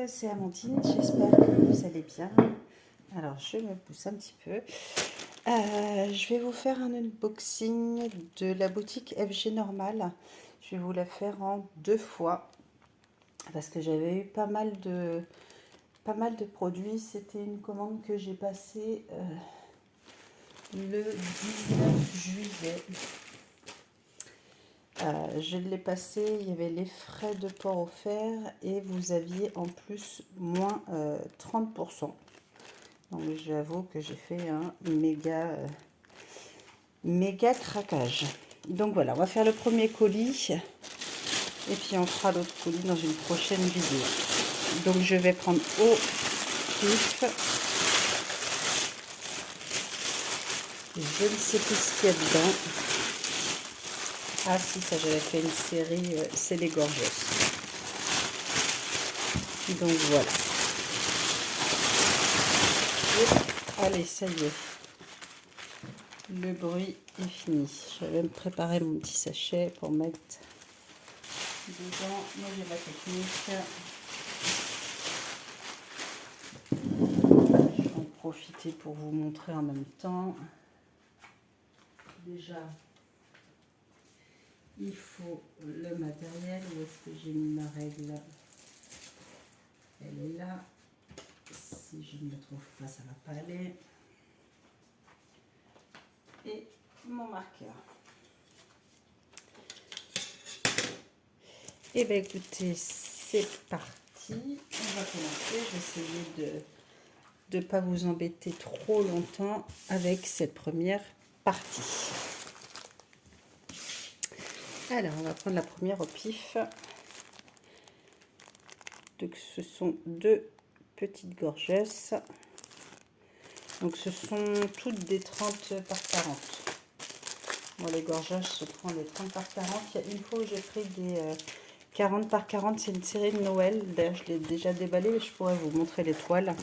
C'est Amandine, j'espère que vous allez bien. Alors je me pousse un petit peu. Je vais vous faire un unboxing de la boutique FG Normal. Je vais vous la faire en 2 fois parce que j'avais eu pas mal de produits. C'était une commande que j'ai passée le 19 juillet. Je l'ai passé, il y avait les frais de port offerts et vous aviez en plus moins 30%. Donc j'avoue que j'ai fait un méga craquage. Donc voilà, on va faire le premier colis et puis on fera l'autre colis dans une prochaine vidéo. Donc je vais prendre au pif. Je ne sais plus ce qu'il y a dedans. Ah si, ça j'avais fait une série, c'est les gorgeuses. Donc voilà. Et, allez, ça y est. Le bruit est fini. Je vais me préparer mon petit sachet pour mettre dedans. Moi j'ai ma technique. Je vais en profiter pour vous montrer en même temps. Déjà, il faut le matériel. Où est-ce que j'ai mis ma règle? Elle est là. Si je ne le trouve pas, ça ne va pas aller. Et mon marqueur. Et bien écoutez, c'est parti. On va commencer. Je vais essayer de ne pas vous embêter trop longtemps avec cette première partie. Alors, on va prendre la première au pif. Donc, ce sont 2 petites gorgeuses. Donc, ce sont toutes des 30 par 40. Bon, les gorgeuses, je prends les 30 par 40. Il y a une fois où j'ai pris des 40 par 40. C'est une série de Noël. D'ailleurs, je l'ai déjà déballée, mais je pourrais vous montrer les toiles.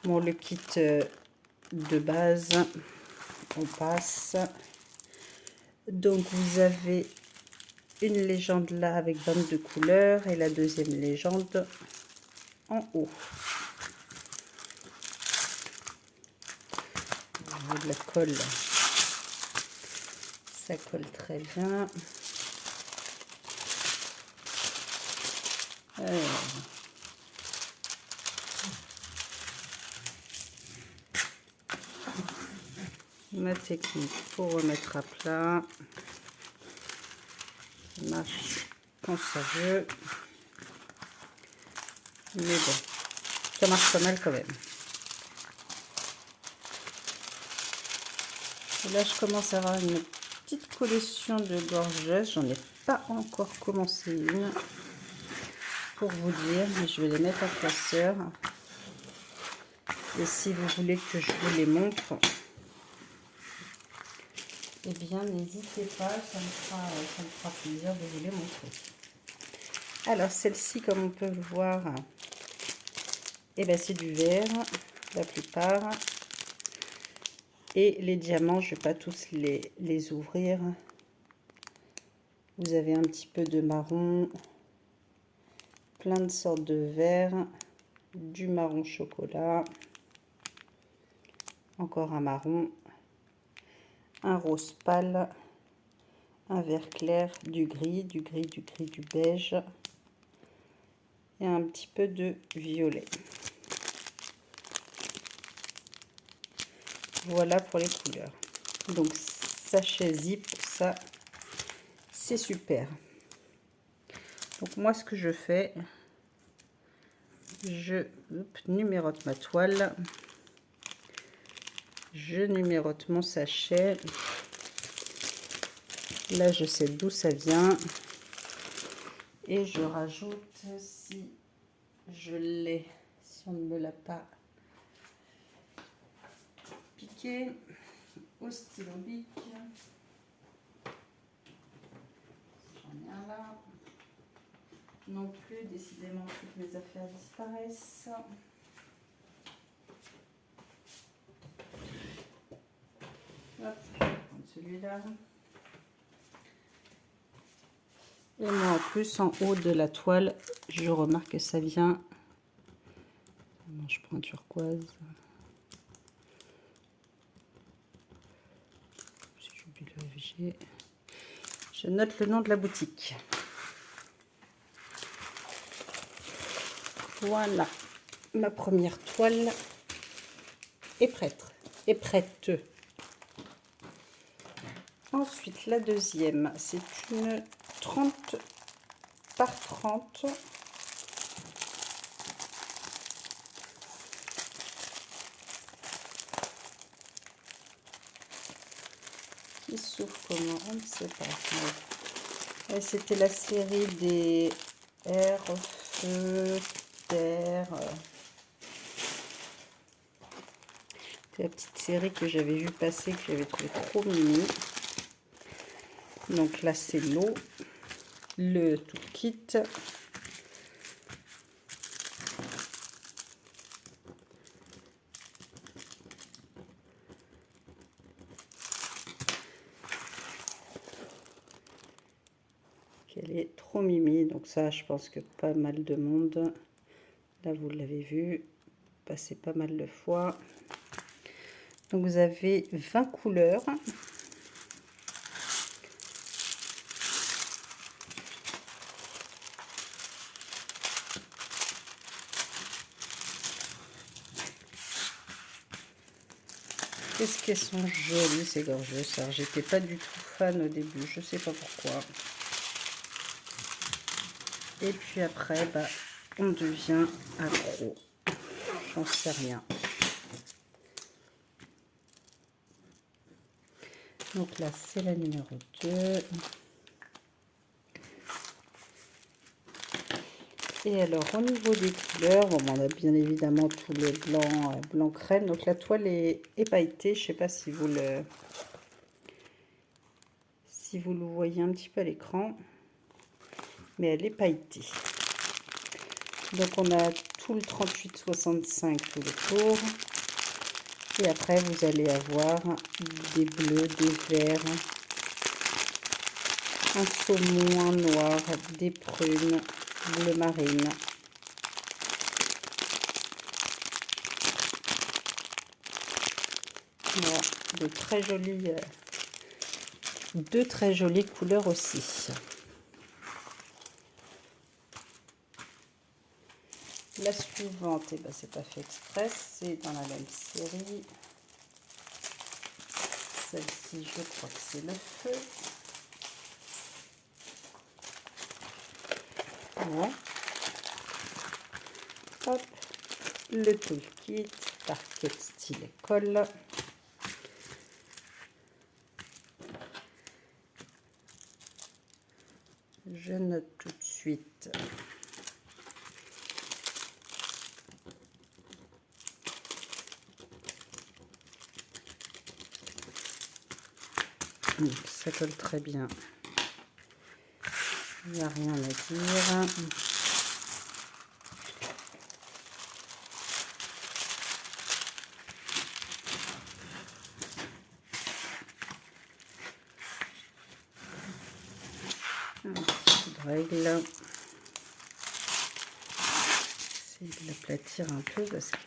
Bon, le kit de base, on passe. Donc, vous avez une légende là avec 22 couleurs et la deuxième légende en haut. Au niveau de la colle, ça colle très bien. Alors, ma technique pour remettre à plat. Ça marche quand ça veut. Mais bon, ça marche pas mal quand même. Et là, je commence à avoir une petite collection de gorgeuses. J'en ai pas encore commencé une pour vous dire, mais je vais les mettre en classeur. Et si vous voulez que je vous les montre, eh bien n'hésitez pas, ça me fera plaisir de vous les montrer. Alors celle-ci, comme on peut le voir, eh ben, c'est du verre, la plupart. Et les diamants, je ne vais pas tous les ouvrir. Vous avez un petit peu de marron, plein de sortes de verres, du marron chocolat, encore un marron, un rose pâle, un vert clair, du gris, du beige et un petit peu de violet. Voilà pour les couleurs. Donc sachet zip, ça c'est super. Donc moi ce que je fais, je numérote ma toile, je numérote mon sachet Là, je sais d'où ça vient. Et je rajoute, si je l'ai, si on ne me l'a pas piqué, au stylo bic. J'en ai un là. Non plus, décidément, toutes mes affaires disparaissent. Hop, je vais prendre celui-là. Et moi, en plus, en haut de la toile, je remarque que ça vient... Non, je prends un turquoise. Si j'oublie le FG. Je note le nom de la boutique. Voilà, ma première toile est prête. Est prête. Ensuite, la deuxième, c'est une 30 par 30. Qui s'ouvre comment? On ne sait pas. C'était la série des air, feu, terre. C'est la petite série que j'avais vu passer, que j'avais trouvé trop mimi. Donc là, c'est l'eau, le tout kit. Elle est trop mimi, donc ça, je pense que pas mal de monde. Là, vous l'avez vu, passer pas mal de fois. Donc, vous avez 20 couleurs. Qu'est-ce qu'elles sont jolies, ces gorgeuses. Alors, j'étais pas du tout fan au début, je sais pas pourquoi. Et puis après, bah, on devient accro. J'en sais rien. Donc là, c'est la numéro 2. Et alors, au niveau des couleurs, bon, on a bien évidemment tout le blanc, blanc crème. Donc la toile est pailletée. Je ne sais pas si vous le voyez un petit peu à l'écran. Mais elle est pailletée. Donc on a tout le 38-65 tout le tour. Et après, vous allez avoir des bleus, des verts, un saumon, un noir, des prunes, bleu marine. Voilà, deux très jolies couleurs aussi. La suivante, eh ben, c'est pas fait exprès, c'est dans la même série. Celle-ci, je crois que c'est le feu. Voilà. Hop, le toolkit, parquet style école. Je note tout de suite. Ça colle très bien. Il n'y a rien à dire. Un petit coup de règle. J'essaie de l'aplatir un peu parce que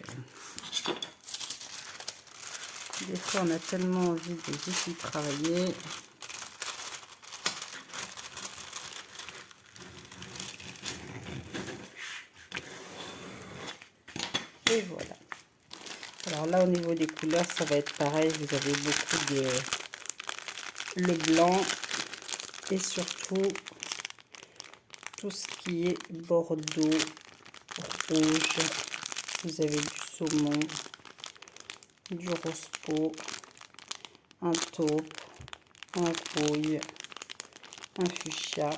des fois on a tellement envie de juste y travailler. Et voilà. Alors là, au niveau des couleurs, ça va être pareil. Vous avez beaucoup de le blanc et surtout tout ce qui est bordeaux, rouge. Vous avez du saumon, du rose peau, un taupe, un rouille, un fuchsia.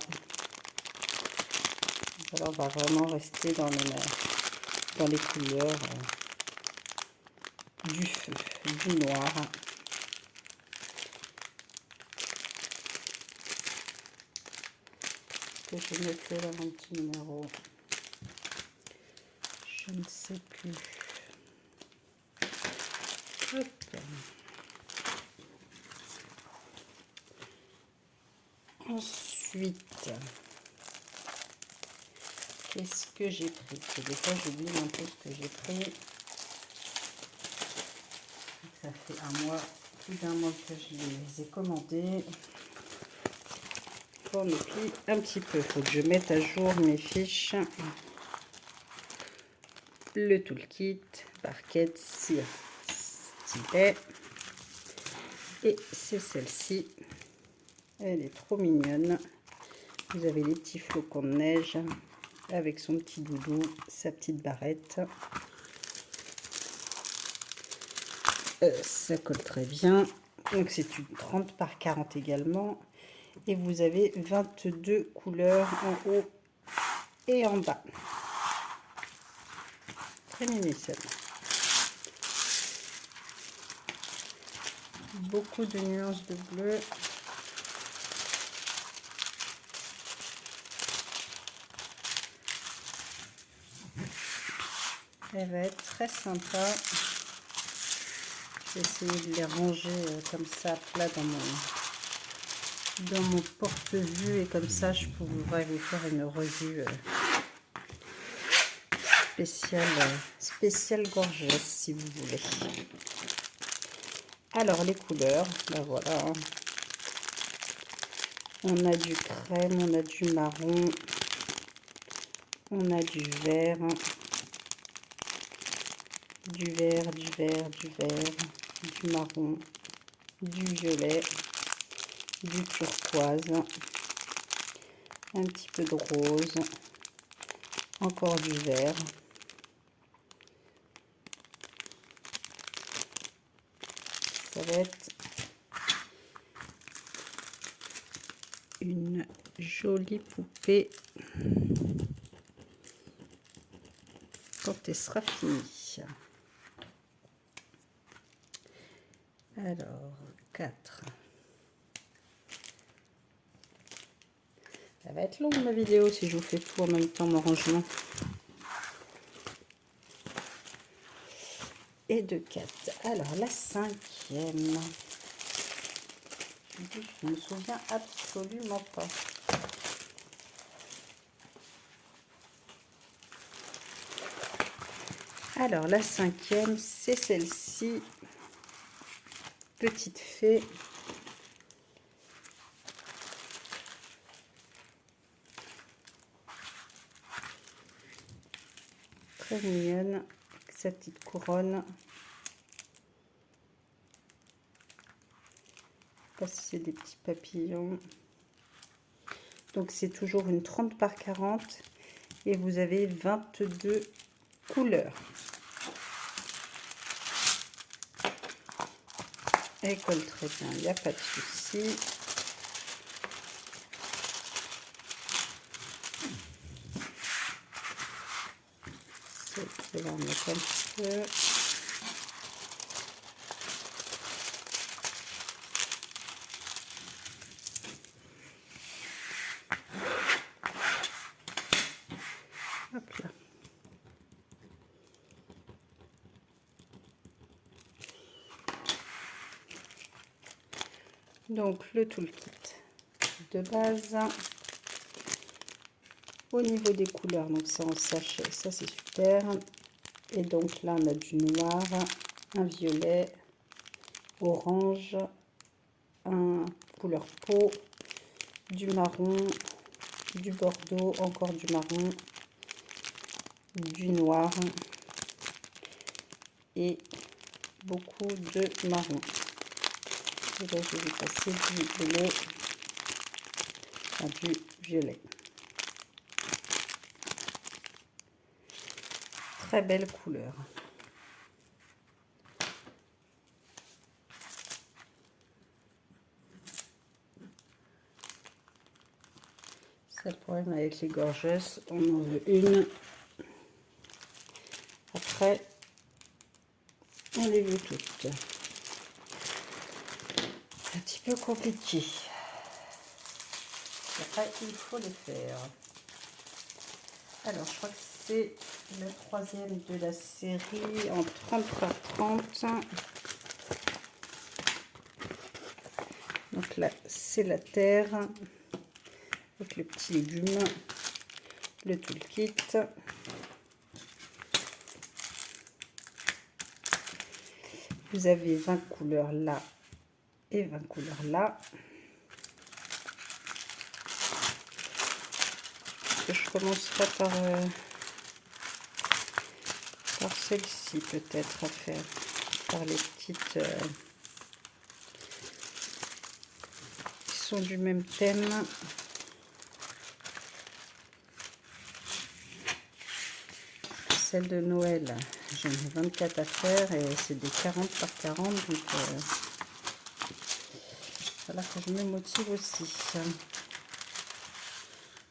Alors on va vraiment rester dans les couleurs du feu, du noir. Que je note là mon petit numéro. Je ne sais plus. Hop. Ensuite, qu'est-ce que j'ai pris? Parce que des fois j'oublie un peu ce que j'ai pris. Ça fait un mois, plus d'un mois que je les ai commandés. Pour me plier un petit peu, il faut que je mette à jour mes fiches. Le toolkit, barquette, cire, stylet. Et c'est celle-ci. Elle est trop mignonne. Vous avez les petits flocons de neige avec son petit doudou, sa petite barrette. Ça colle très bien. Donc c'est une 30 par 40 également. Et vous avez 22 couleurs en haut et en bas. Très minuscule. Beaucoup de nuances de bleu. Elle va être très sympa. Je vais essayer de les ranger comme ça, plat dans mon porte-vue. Et comme ça, je pourrais vous faire une revue spéciale gorgeuse, si vous voulez. Alors, les couleurs, ben voilà. On a du crème, on a du marron, on a du vert, du vert, du vert, du vert, du marron, du violet, du turquoise, un petit peu de rose, encore du vert. Ça va être une jolie poupée quand elle sera finie. Alors, 4. Ça va être long ma vidéo si je vous fais tout en même temps mon rangement. Et de 4. Alors, la 5e. Je ne me souviens absolument pas. Alors, la 5e, c'est celle-ci. Petite fée. Très mignonne. Avec sa petite couronne. Je ne sais pas si c'est des petits papillons. Donc, c'est toujours une 30 par 40. Et vous avez 22 couleurs. Elle colle très bien, il n'y a pas de souci. Je vais en mettre un petit peu. Hop là. Donc le toolkit de base. Au niveau des couleurs, donc c'est en sachet, ça c'est super. Et donc là on a du noir, un violet, orange, un couleur peau, du marron, du bordeaux, encore du marron, du noir et beaucoup de marron. Et là je vais passer du bleu, enfin, du violet. Très belle couleur. C'est le problème avec les gorgeuses, on en veut une. Après, on les veut toutes. Un petit peu compliqué. Après, il faut les faire. Alors, je crois que c'est le troisième de la série en 30 par 30. Donc là, c'est la terre avec le petit légume, le toolkit. Vous avez 20 couleurs là et 20 couleurs là. Je commencerai par celle-ci peut-être à faire, par les petites qui sont du même thème. Celle de Noël, j'en ai 24 à faire et c'est des 40 par 40, donc il va falloir que je me motive aussi.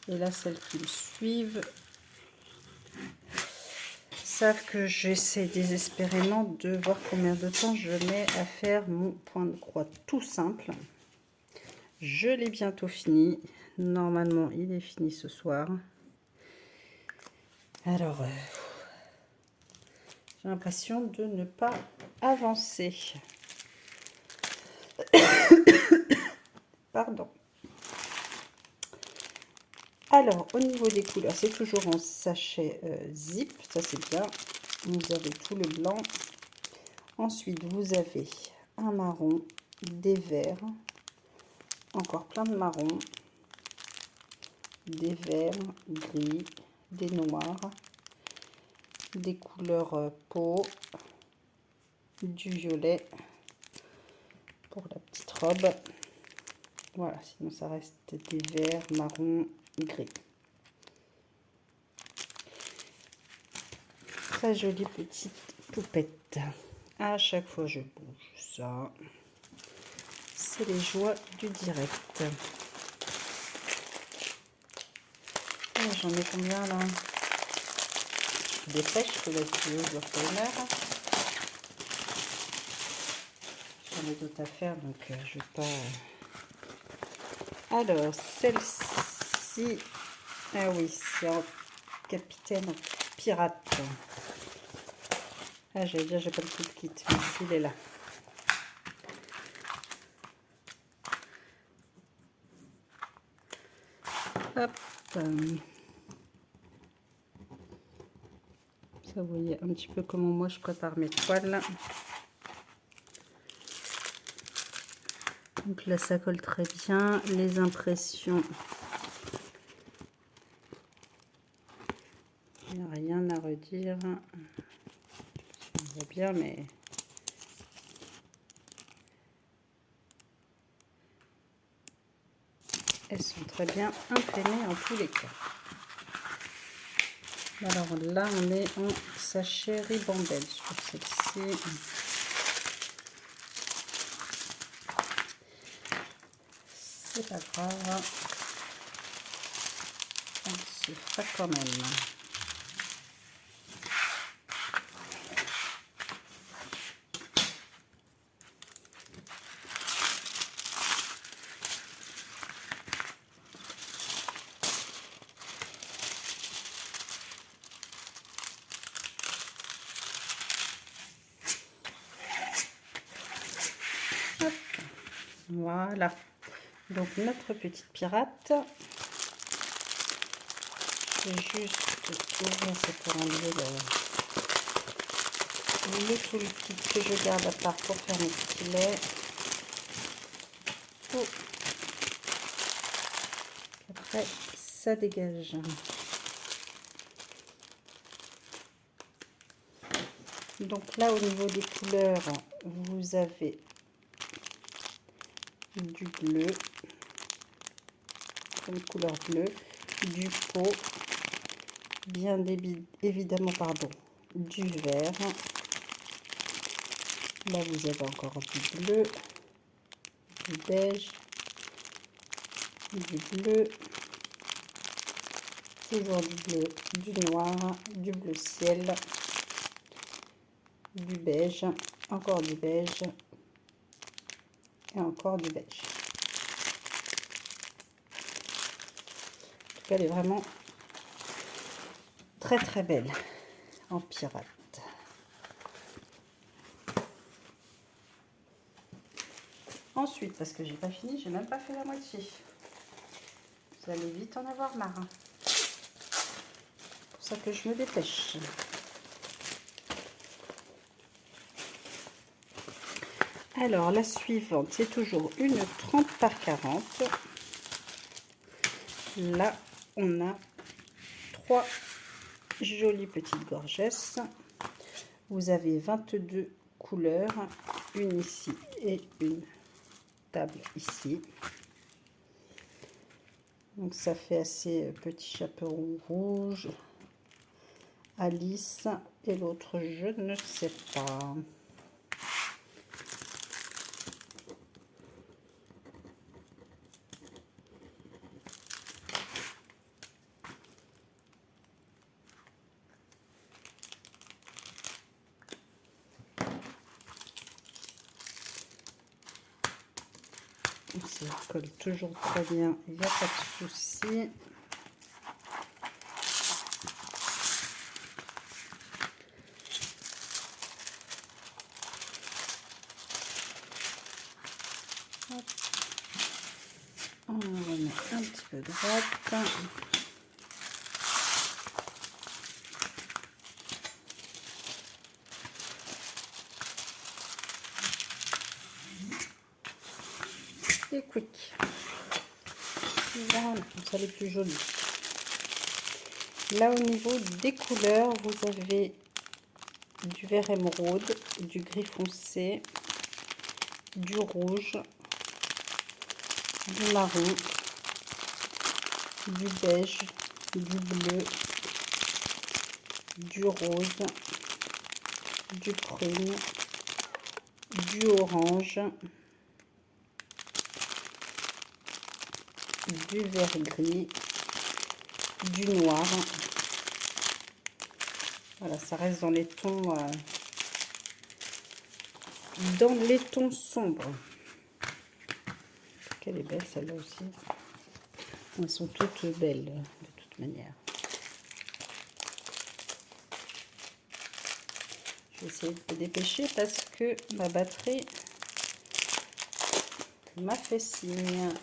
Et là, celles qui me suivent savent que j'essaie désespérément de voir combien de temps je mets à faire mon point de croix tout simple. Je l'ai bientôt fini. Normalement, il est fini ce soir. Alors, j'ai l'impression de ne pas avancer. Pardon. Alors, au niveau des couleurs, c'est toujours en sachet zip. Ça, c'est bien. Vous avez tout le blanc. Ensuite, vous avez un marron, des verts, encore plein de marrons, des verts, gris, des noirs, des couleurs peau, du violet pour la petite robe. Voilà, sinon ça reste des verts, marron, gris. Très jolie petite poupette. À chaque fois je bouge ça. C'est les joies du direct. Oh, j'en ai combien là? Je dépêche que la vidéo dure pas une heure. J'en ai d'autres à faire donc je vais pas. Alors celle-ci, ah oui, c'est en capitaine en pirate. Ah, j'allais dire j'ai pas le toolkit, mais il est là. Hop. Ça, vous voyez un petit peu comment moi je prépare mes toiles. Donc là, ça colle très bien. Les impressions, il n'y a rien à redire. On voit bien, mais elles sont très bien imprimées en tous les cas. Alors là, on est en sachet ribambelle sur celle-ci. C'est pas grave. On se fera quand même. Hop. Voilà. Donc notre petite pirate. Je vais juste ouvrir ça pour enlever le toolkit que je garde à part pour faire mes filets. Oh. Après, ça dégage. Donc là, au niveau des couleurs, vous avez du bleu, comme couleur bleue, du peau, bien évidemment, pardon, du vert. Là, vous avez encore du bleu, du beige, du bleu, Toujours du bleu, du noir, du bleu ciel, du beige, encore du beige et encore du beige. En tout cas, elle est vraiment très très belle en pirate. Ensuite, parce que j'ai pas fini, j'ai même pas fait la moitié. Vous allez vite en avoir marre. C'est pour ça que je me dépêche. Alors, la suivante, c'est toujours une 30 par 40. Là, on a 3 jolies petites gorgesses. Vous avez 22 couleurs, une ici et une table ici. Donc ça fait assez petit chaperon rouge, Alice, et l'autre je ne sais pas. Ça colle toujours très bien, il n'y a pas de souci. On va mettre un petit peu de droite. Et quick. Voilà, ça les plus jolies. Là, au niveau des couleurs, vous avez du vert émeraude, du gris foncé, du rouge, du marron, du beige, du bleu, du rose, du prune, du orange, du vert gris, du noir. Voilà, ça reste dans les tons sombres. Qu'elle est belle celle-là aussi. Elles sont toutes belles de toute manière. Je vais essayer de me dépêcher parce que ma batterie m'a fait signe.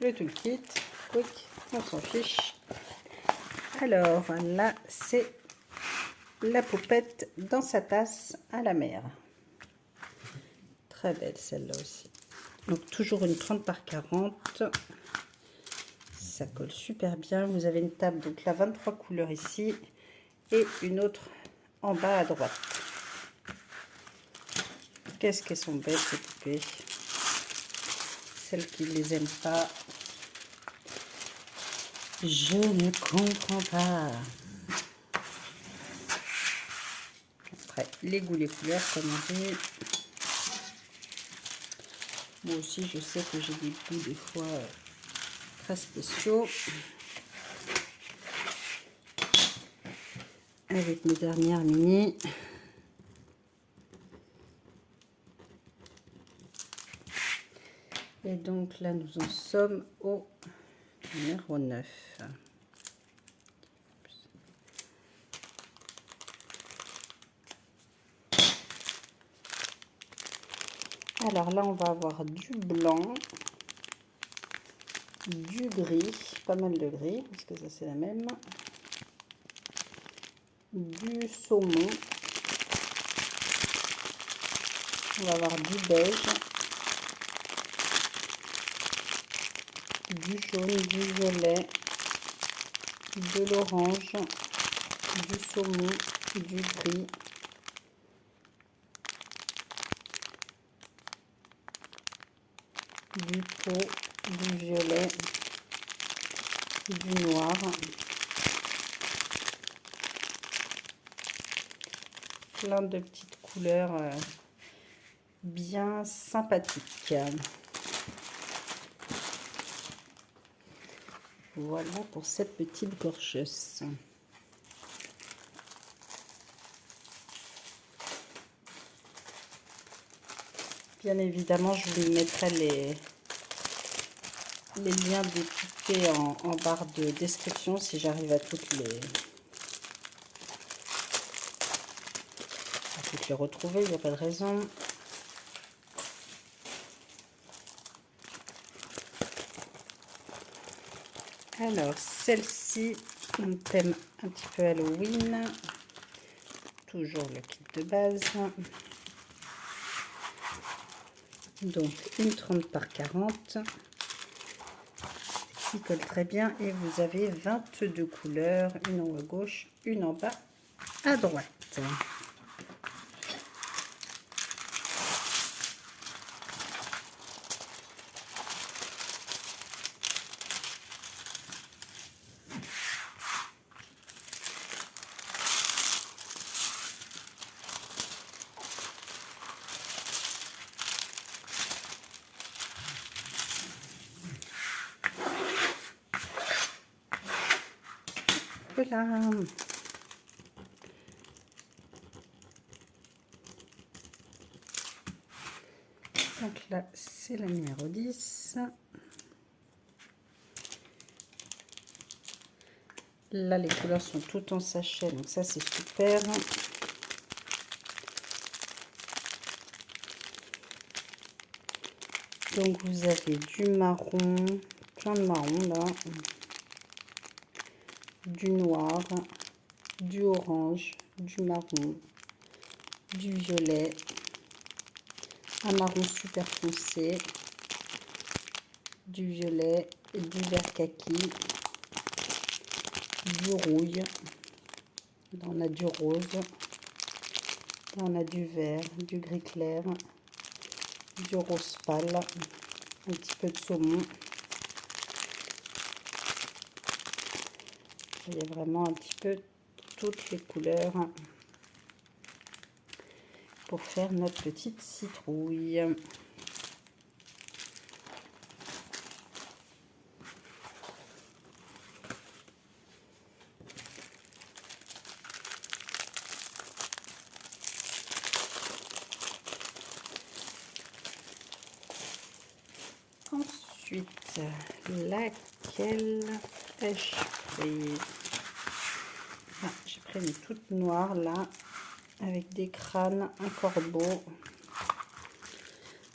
Le toolkit, quick, on s'en fiche. Alors là, c'est la poupette dans sa tasse à la mer. Très belle celle-là aussi. Donc toujours une 30 par 40. Ça colle super bien. Vous avez une table, donc là 23 couleurs ici et une autre en bas à droite. Qu'est-ce qu'elles sont belles ces poupées. Celles qui ne les aiment pas, je ne comprends pas. Après, les goûts, les couleurs, comme on dit. Moi aussi, je sais que j'ai des goûts des fois très spéciaux. Avec mes dernières mini. Et donc là, nous en sommes au numéro 9. Alors là, on va avoir du blanc, du gris, pas mal de gris, parce que ça c'est la même, du saumon, on va avoir du beige, du jaune, du violet, de l'orange, du saumon, du gris, du pot, du violet, du noir, plein de petites couleurs bien sympathiques. Voilà pour cette petite gorgeuse. Bien évidemment, je vous mettrai les liens découpés en barre de description si j'arrive à toutes les retrouver, il n'y a pas de raison. Alors, celle-ci, on thème un petit peu Halloween. Toujours le kit de base. Donc, une 30 par 40. Qui colle très bien. Et vous avez 22 couleurs. Une en haut à gauche, une en bas à droite. Voilà. Donc là, c'est la numéro 10. Là, les couleurs sont toutes en sachet, donc ça, c'est super. Donc, vous avez du marron, plein de marron là, du noir, du orange, du marron, du violet, un marron super foncé, du violet, du vert kaki, du rouille, là on a du rose, là on a du vert, du gris clair, du rose pâle, un petit peu de saumon. Il y a vraiment un petit peu toutes les couleurs pour faire notre petite citrouille. Ensuite, laquelle ai-je pris? Ah, j'ai pris une toute noire là, avec des crânes, un corbeau.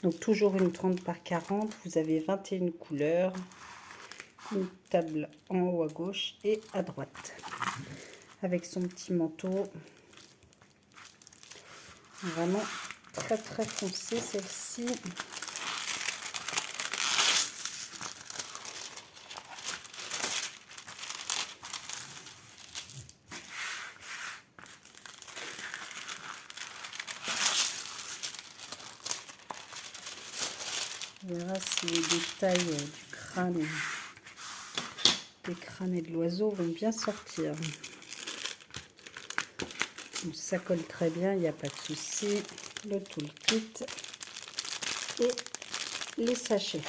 Donc toujours une 30 par 40, vous avez 21 couleurs, une table en haut à gauche et à droite. Avec son petit manteau, vraiment très très foncé celle-ci. On verra si les détails du crâne, des crânes et de l'oiseau vont bien sortir. Donc, ça colle très bien, il n'y a pas de souci. Le toolkit et les sachets.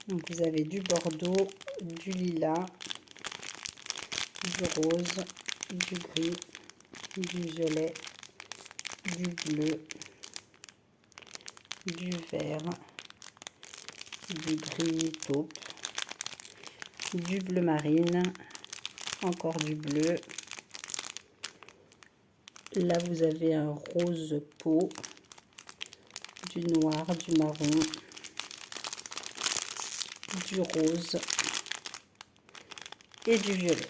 Donc vous avez du bordeaux, du lilas, du rose, du gris, du violet, du bleu, du vert, du gris taupe, du bleu marine, encore du bleu. Là vous avez un rose peau, du noir, du marron, du rose et du violet.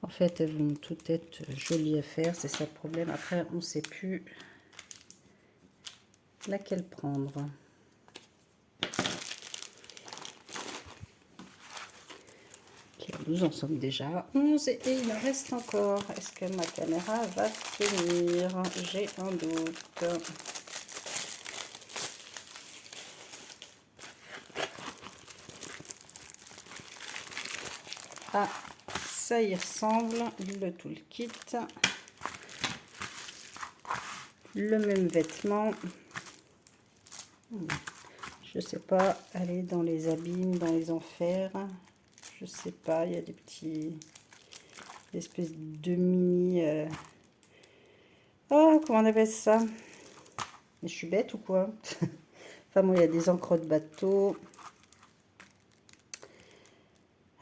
En fait, elles vont toutes être jolies à faire, c'est ça le problème. Après, on ne sait plus laquelle prendre. Okay, nous en sommes déjà à 11 et il en reste encore. Est-ce que ma caméra va tenir? J'ai un doute. Ah, ça y ressemble, le toolkit. Le même vêtement. Je sais pas, aller dans les abîmes, dans les enfers. Je sais pas, il y a des petits... espèces de mini... Oh, comment on appelle ça? Mais je suis bête ou quoi? Enfin bon, il y a des encres de bateau.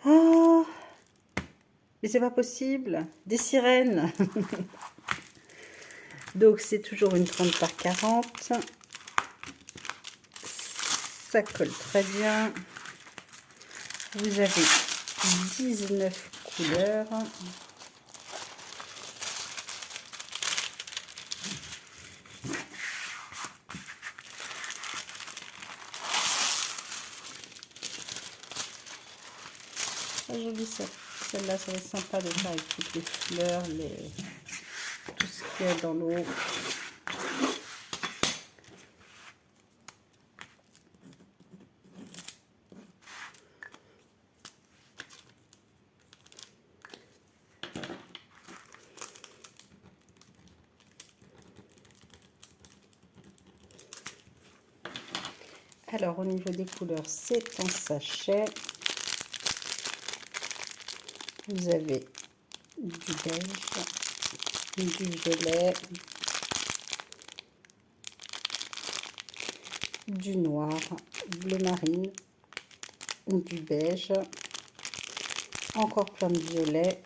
Ah, mais c'est pas possible. Des sirènes. Donc c'est toujours une 30 par 40. Ça colle très bien. Vous avez 19 couleurs. Très jolie ça. Celle-là, ça va être sympa de faire avec toutes les fleurs, tout ce qu'il y a dans l'eau. Alors, au niveau des couleurs, c'est en sachet. Vous avez du beige, du violet, du noir, bleu marine, du beige, encore plein de violet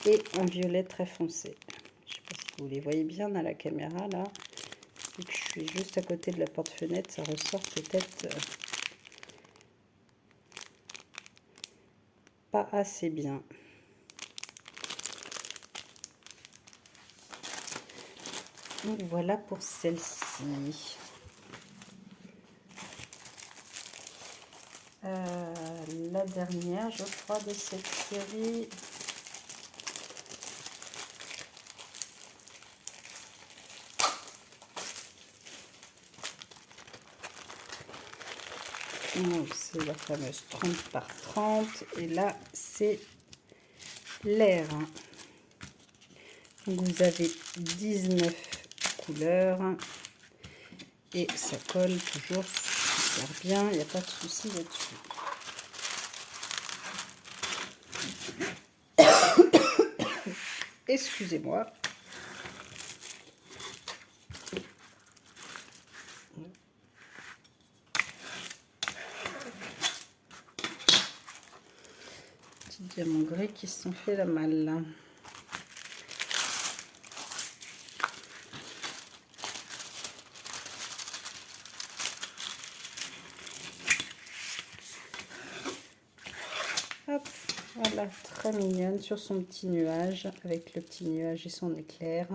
et un violet très foncé. Je ne sais pas si vous les voyez bien à la caméra là. Vu que je suis juste à côté de la porte-fenêtre, ça ressort peut-être pas assez bien. Donc voilà pour celle-ci. La dernière, je crois, de cette série. Donc c'est la fameuse 30 par 30. Et là, c'est l'air. Donc vous avez 19 couleurs. Et ça colle toujours super bien. Il n'y a pas de souci là-dessus. Excusez-moi. Petit diamant gris qui se sont fait la malle. Hop, voilà, très mignonne sur son petit nuage, avec le petit nuage et son éclair,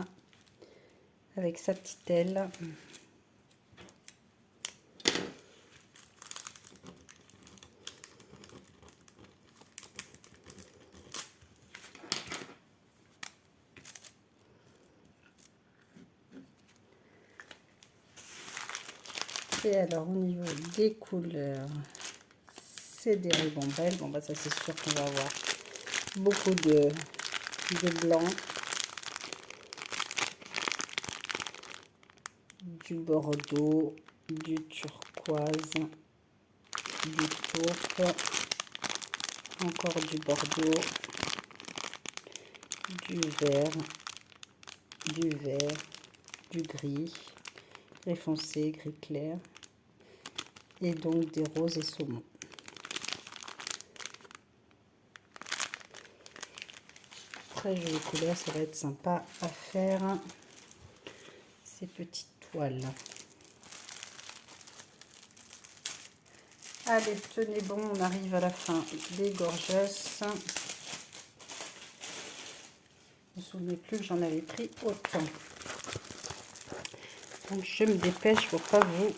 avec sa petite aile. Et alors au niveau des couleurs, c'est des ribambelles. Bon bah ça c'est sûr qu'on va avoir beaucoup de blanc, du bordeaux, du turquoise, du pourpre, encore du bordeaux, du vert, du gris foncé, gris clair, et donc des roses et saumons. Très jolie couleur, ça va être sympa à faire ces petites toiles. Allez, tenez bon, on arrive à la fin des gorgeous. Je ne me souvenais plus que j'en avais pris autant. Donc je me dépêche pour pas vous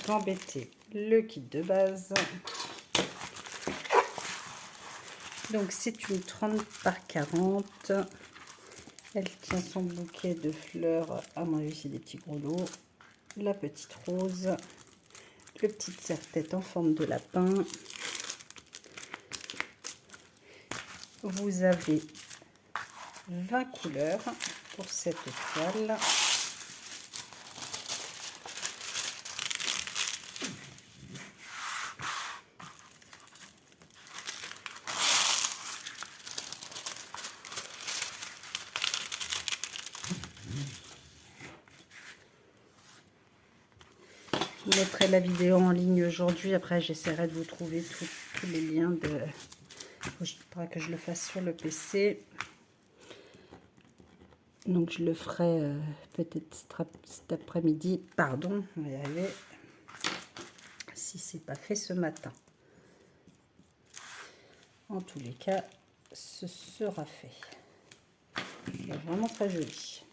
embêter. Le kit de base. Donc c'est une 30 par 40. Elle tient son bouquet de fleurs. À mon avis, c'est des petits gros lots. La petite rose. Le petit serre-tête en forme de lapin. vous avez 20 couleurs pour cette toile. Je mettrai la vidéo en ligne aujourd'hui. Après, j'essaierai de vous trouver tous les liens de... Il faudra que je le fasse sur le PC. Donc, je le ferai peut-être cet après-midi. Pardon, on va y arriver. Si c'est pas fait ce matin. En tous les cas, ce sera fait. C'est vraiment très joli.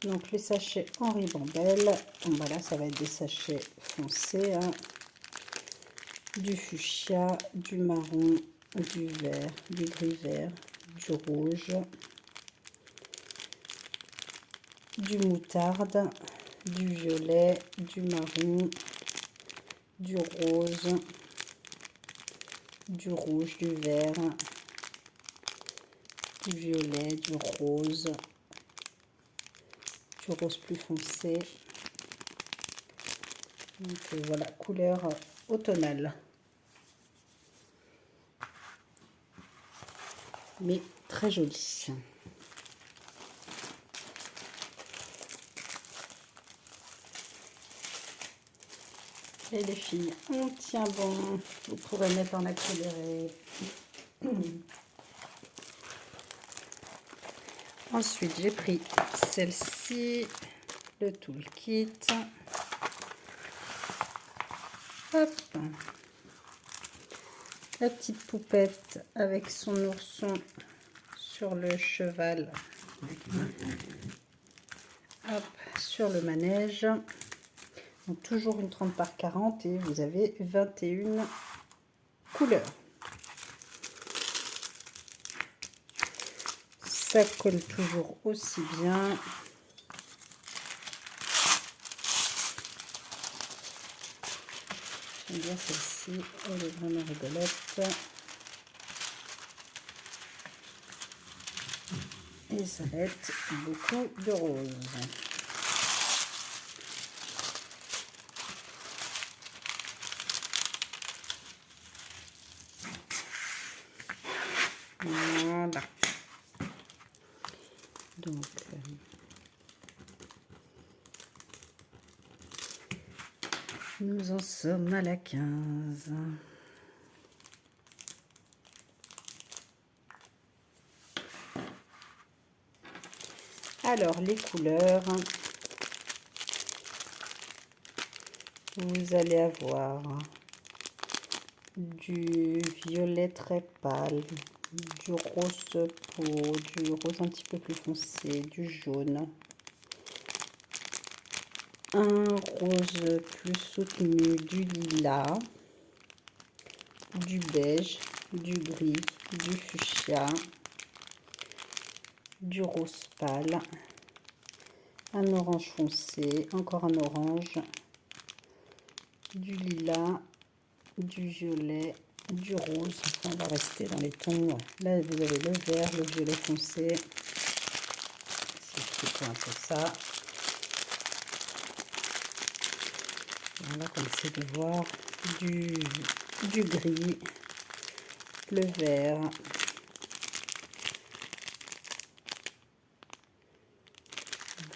Donc les sachets en ribambelle, voilà, ça va être des sachets foncés, hein. Du fuchsia, du marron, du vert, du gris vert, du rouge, du moutarde, du violet, du marron, du rose, du rouge, du vert, du violet, du rose plus foncé. Donc voilà, couleur automnale, mais très jolie. Et les filles, on tient bon. Vous pourrez mettre en accéléré. Ensuite, j'ai pris celle-ci, le toolkit. Hop. La petite poupette avec son ourson sur le cheval. Hop, sur le manège. Donc, toujours une 30 par 40 et vous avez 21 couleurs. Ça colle toujours aussi bien. J'aime bien celle-ci, elle est vraiment rigolote. Et ça va être beaucoup de rose. Voilà. Donc, nous en sommes à la 15. Alors, les couleurs, vous allez avoir du violet très pâle, du rose peau, du rose un petit peu plus foncé, du jaune, un rose plus soutenu, du lilas, du beige, du gris, du fuchsia, du rose pâle, un orange foncé, encore un orange, du lilas, du violet, du rose. Enfin, on va rester dans les tons. Là, vous avez le vert, le violet foncé. C'est un peu ça. Voilà, comme c'est de voir du gris, le vert,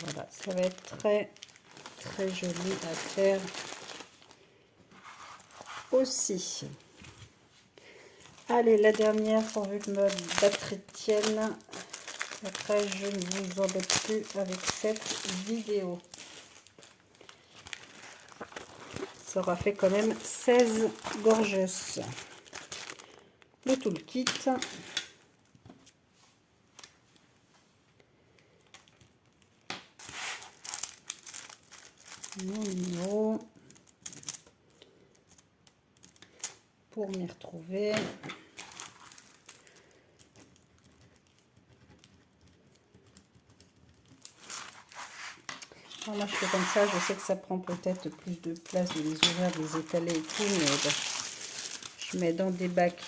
voilà, ça va être très très joli à faire aussi. Allez, la dernière pourvu que ma batterie tienne. Après, je ne vous embête plus avec cette vidéo. Ça aura fait quand même 16 gorgeous. Le toolkit. Mon numéro pour m'y retrouver. Alors moi je fais comme ça, je sais que ça prend peut-être plus de place de les ouvrir, de les étaler et tout, mais bon, je mets dans des bacs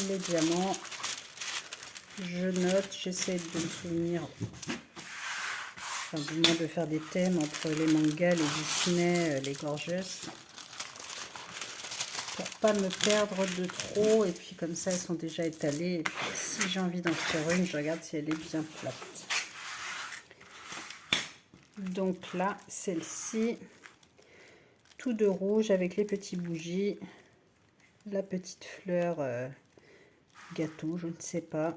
les diamants. Je note, j'essaie de me souvenir, enfin du moins de faire des thèmes entre les mangas, les Disney, les Gorgeous, pour pas me perdre de trop, et puis comme ça elles sont déjà étalées, et puis si j'ai envie d'en faire une, je regarde si elle est bien plate. Donc là, celle-ci, tout de rouge avec les petits bougies, la petite fleur gâteau, je ne sais pas,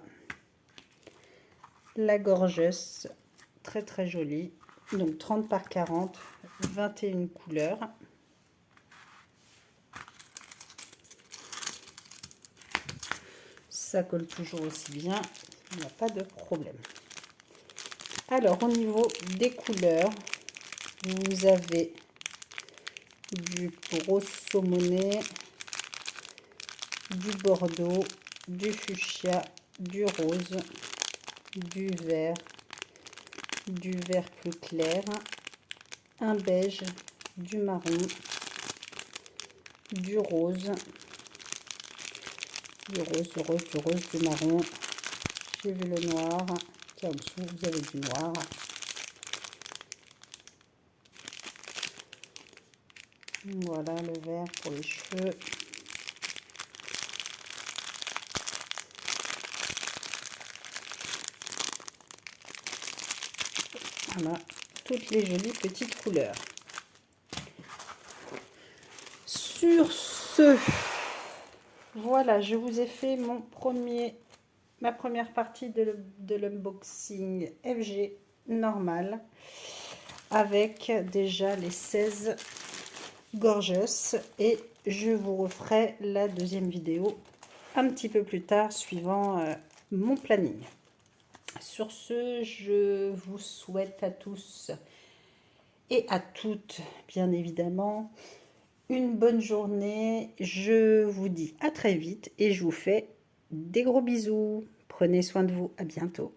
la gorgeuse, très très jolie, donc 30 par 40, 21 couleurs. Ça colle toujours aussi bien, il n'y a pas de problème. Alors au niveau des couleurs, vous avez du rosso monnaie, du bordeaux, du fuchsia, du rose, du vert plus clair, un beige, du marron, du rose, du rose, du marron. J'ai vu le noir qui est en dessous, vous avez du noir. Voilà le vert pour les cheveux. Voilà, toutes les jolies petites couleurs. Sur ce, voilà, je vous ai fait ma première partie de l'unboxing FG normal, avec déjà les 16 Gorgeous, et je vous referai la deuxième vidéo un petit peu plus tard suivant mon planning. Sur ce, je vous souhaite à tous et à toutes, bien évidemment, une bonne journée. Je vous dis à très vite et je vous fais des gros bisous. Prenez soin de vous. À bientôt.